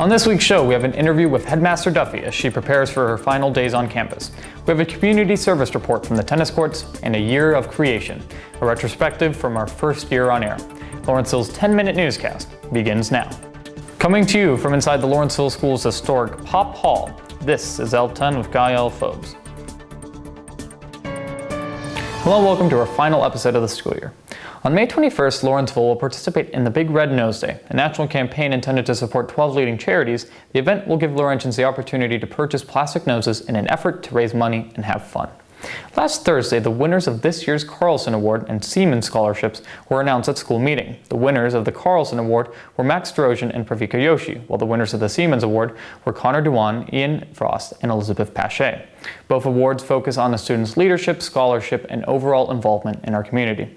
On this week's show, we have an interview with Head Master Duffy as she prepares for her final days on campus. We have a community service report from the tennis courts and a year of creation, a retrospective from our first year on air. Lawrenceville's 10-minute newscast begins now. Coming to you from inside the Lawrenceville School's historic Pop Hall, this is L10 with Ghael Fobes. Hello and welcome to our final episode of the school year. On May 21st, Lawrenceville will participate in the Big Red Nose Day, a national campaign intended to support 12 leading charities. The event will give Laurentians the opportunity to purchase plastic noses in an effort to raise money and have fun. Last Thursday, the winners of this year's Carlson Award and Seaman scholarships were announced at school meeting. The winners of the Carlson Award were Max Drojan and Pravika Yoshi, while the winners of the Seaman's Award were Connor Dewan, Ian Frost, and Elizabeth Pache. Both awards focus on a student's leadership, scholarship, and overall involvement in our community.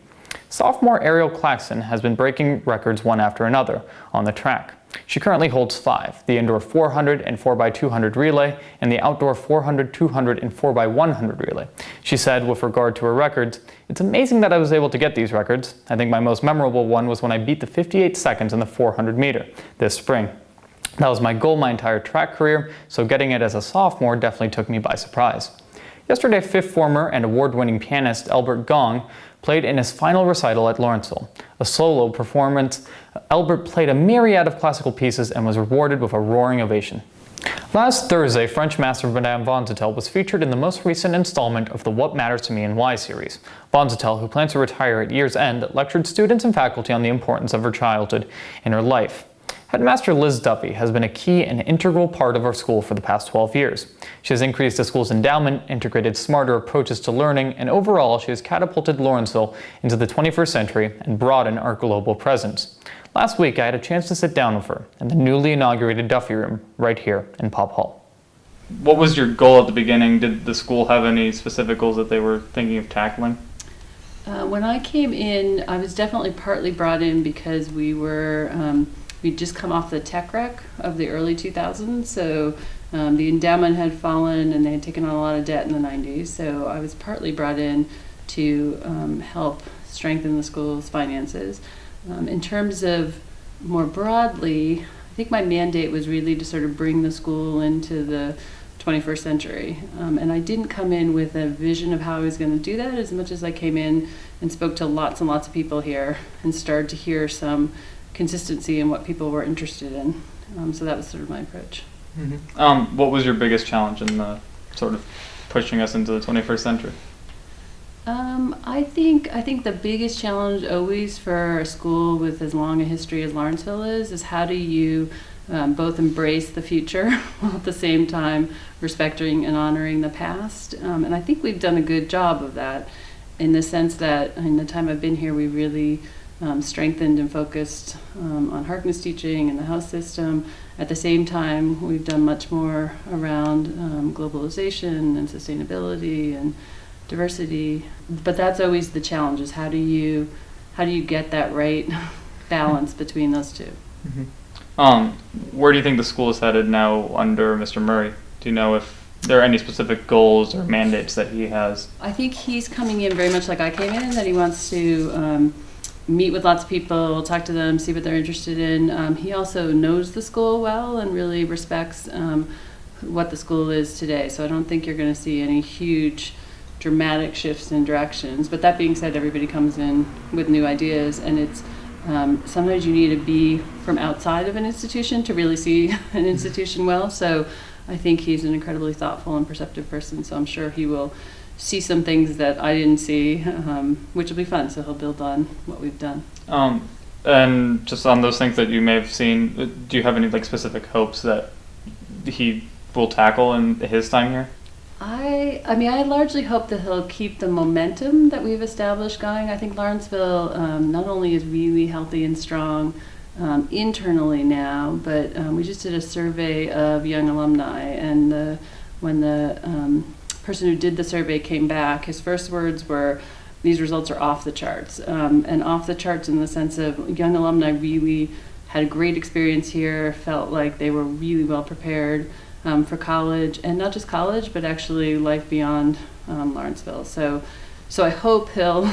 Sophomore Ariel Claxton has been breaking records one after another on the track. She currently holds 5, the indoor 400 and 4x200 relay and the outdoor 400, 200, and 4x100 relay. She said with regard to her records, "It's amazing that I was able to get these records. I think my most memorable one was when I beat the 58 seconds in the 400 meter this spring. That was my goal my entire track career, so getting it as a sophomore definitely took me by surprise." Yesterday, 5th former and award-winning pianist Albert Gong played in his final recital at Lawrenceville. A solo performance, Albert played a myriad of classical pieces and was rewarded with a roaring ovation. Last Thursday, French master Madame Vonzatel was featured in the most recent installment of the What Matters to Me and Why series. Vonzatel, who plans to retire at year's end, lectured students and faculty on the importance of her childhood and her life. Head Master Liz Duffy has been a key and integral part of our school for the past 12 years. She has increased the school's endowment, integrated smarter approaches to learning, and overall she has catapulted Lawrenceville into the 21st century and broadened our global presence. Last week I had a chance to sit down with her in the newly inaugurated Duffy Room right here in Pop Hall. What was your goal at the beginning? Did the school have any specific goals that they were thinking of tackling? When I came in, I was definitely partly brought in because we'd just come off the tech wreck of the early 2000s, so the endowment had fallen and they had taken on a lot of debt in the 90s, so I was partly brought in to help strengthen the school's finances. In terms of more broadly, I think my mandate was really to sort of bring the school into the 21st century, and I didn't come in with a vision of how I was going to do that as much as I came in and spoke to lots and lots of people here and started to hear some consistency in what people were interested in. So that was sort of my approach. Mm-hmm. What was your biggest challenge in the sort of pushing us into the 21st century? I think the biggest challenge always for a school with as long a history as Lawrenceville is how do you both embrace the future while at the same time respecting and honoring the past. And I think we've done a good job of that in the sense that in the time I've been here we really strengthened and focused on Harkness teaching and the house system. At the same time, we've done much more around globalization and sustainability and diversity. But that's always the challenge: is how do you get that right balance between those two? Mm-hmm. Where do you think the school is headed now under Mr. Murray? Do you know if there are any specific goals or mandates that he has? I think he's coming in very much like I came in, that he wants to meet with lots of people, talk to them, see what they're interested in. He also knows the school well and really respects what the school is today. So I don't think you're going to see any huge dramatic shifts in directions. But that being said, everybody comes in with new ideas, and it's sometimes you need to be from outside of an institution to really see an institution well. So I think he's an incredibly thoughtful and perceptive person, so I'm sure he will see some things that I didn't see, which will be fun. So he'll build on what we've done. And just on those things that you may have seen, do you have any specific hopes that he will tackle in his time here? I mean, I largely hope that he'll keep the momentum that we've established going. I think Lawrenceville not only is really healthy and strong internally now, but we just did a survey of young alumni, and when the person who did the survey came back, his first words were, "These results are off the charts," and off the charts in the sense of young alumni really had a great experience here, felt like they were really well prepared for college, and not just college, but actually life beyond Lawrenceville. So I hope he'll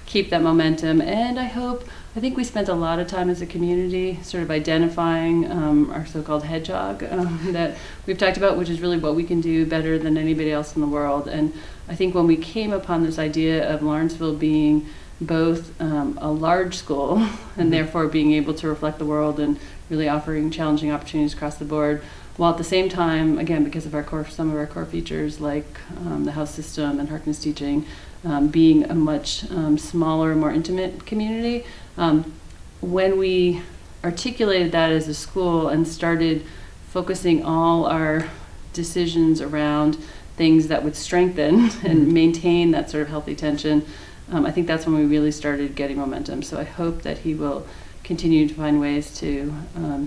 keep that momentum, and I hope I think we spent a lot of time as a community sort of identifying our so-called hedgehog that we've talked about, which is really what we can do better than anybody else in the world. And I think when we came upon this idea of Lawrenceville being both a large school and therefore being able to reflect the world and really offering challenging opportunities across the board, while at the same time, again, because of some of our core features like the house system and Harkness teaching, being a much smaller, more intimate community, when we articulated that as a school and started focusing all our decisions around things that would strengthen and maintain that sort of healthy tension, I think that's when we really started getting momentum. So I hope that he will continue to find ways to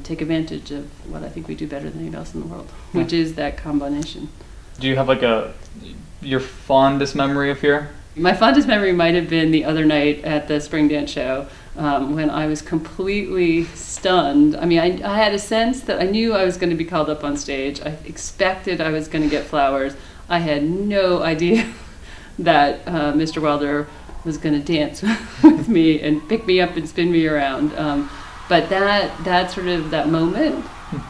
take advantage of what I think we do better than anybody else in the world, which is that combination. Do you have like your fondest memory of here? My fondest memory might have been the other night at the spring dance show when I was completely stunned. I mean, I had a sense that I knew I was going to be called up on stage. I expected I was going to get flowers. I had no idea that Mr. Wilder was going to dance with me and pick me up and spin me around. But that moment,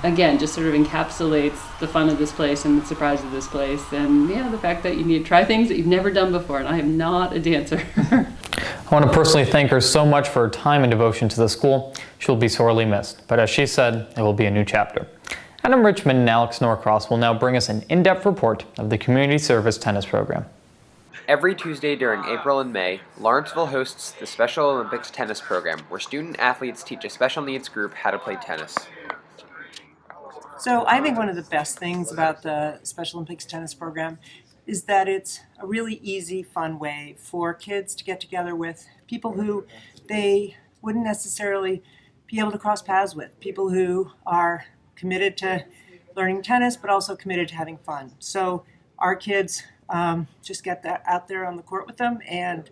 again, just sort of encapsulates the fun of this place and the surprise of this place, and the fact that you need to try things that you've never done before, and I am not a dancer. I want to personally thank her so much for her time and devotion to the school. She'll be sorely missed, but as she said, it will be a new chapter. Adam Richman and Alex Norcross will now bring us an in-depth report of the Community Service Tennis Program. Every Tuesday during April and May, Lawrenceville hosts the Special Olympics Tennis Program, where student athletes teach a special needs group how to play tennis. So I think one of the best things about the Special Olympics Tennis Program is that it's a really easy, fun way for kids to get together with people who they wouldn't necessarily be able to cross paths with, people who are committed to learning tennis but also committed to having fun. So our kids just get that out there on the court with them, and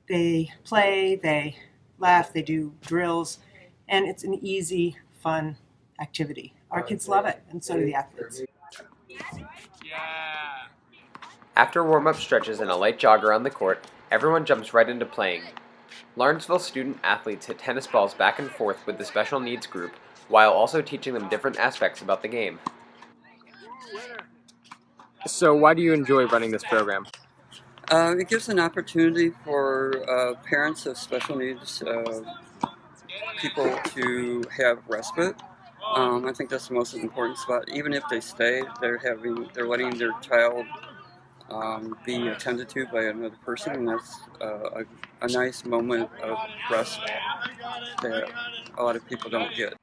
they play, they laugh, they do drills, and it's an easy, fun activity. Our kids love it, and so do the athletes. After warm-up stretches and a light jog around the court, everyone jumps right into playing. Lawrenceville student athletes hit tennis balls back and forth with the special needs group, while also teaching them different aspects about the game. So why do you enjoy running this program? It gives an opportunity for parents of special needs people to have respite. I think that's the most important spot. Even if they stay, they're letting their child be attended to by another person, and that's a nice moment of rest that a lot of people don't get.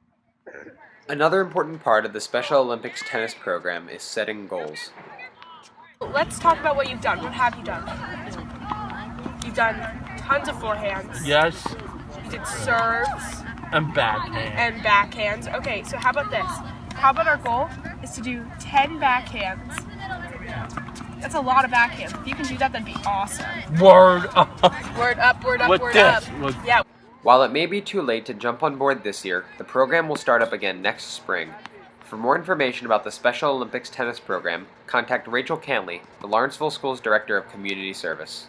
Another important part of the Special Olympics Tennis Program is setting goals. Let's talk about what you've done. What have you done? You've done tons of forehands. Yes. You did serves. And backhands. Okay, so how about this? How about our goal is to do 10 backhands? That's a lot of backhands. If you can do that, that'd be awesome. Word up. Word up, word up, With word this, up. with- Yeah. While it may be too late to jump on board this year, the program will start up again next spring. For more information about the Special Olympics Tennis Program, contact Rachel Cantlay, the Lawrenceville School's Director of Community Service.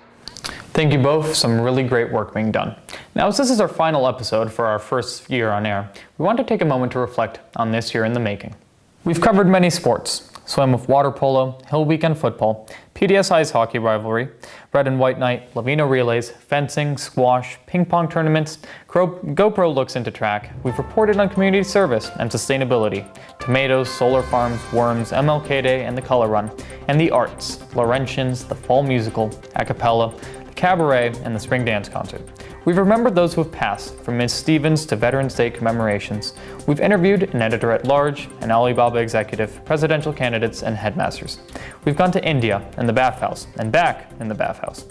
Thank you both. Some really great work being done. Now, as this is our final episode for our first year on air, we want to take a moment to reflect on this year in the making. We've covered many sports: swim with water polo, Hill Weekend football, PDS ice hockey rivalry, red and white night, Lavino relays, fencing, squash, ping pong tournaments, GoPro looks into track. We've reported on community service and sustainability, tomatoes, solar farms, worms, MLK Day and the Color Run, and the arts, Laurentians, the fall musical, a cappella, the cabaret, and the spring dance concert. We've remembered those who have passed, from Ms. Stevens to Veterans Day commemorations. We've interviewed an editor-at-large, an Alibaba executive, presidential candidates, and headmasters. We've gone to India and the bathhouse, and back in the bathhouse.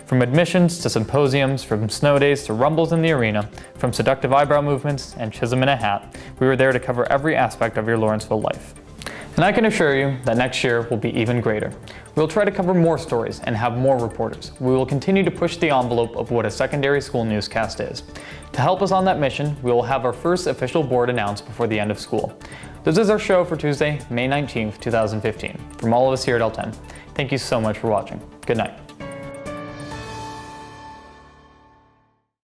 From admissions to symposiums, from snow days to rumbles in the arena, from seductive eyebrow movements and chism in a hat, we were there to cover every aspect of your Lawrenceville life. And I can assure you that next year will be even greater. We'll try to cover more stories and have more reporters. We will continue to push the envelope of what a secondary school newscast is. To help us on that mission, we will have our first official board announced before the end of school. This is our show for Tuesday, May 19th, 2015. From all of us here at L10, thank you so much for watching. Good night.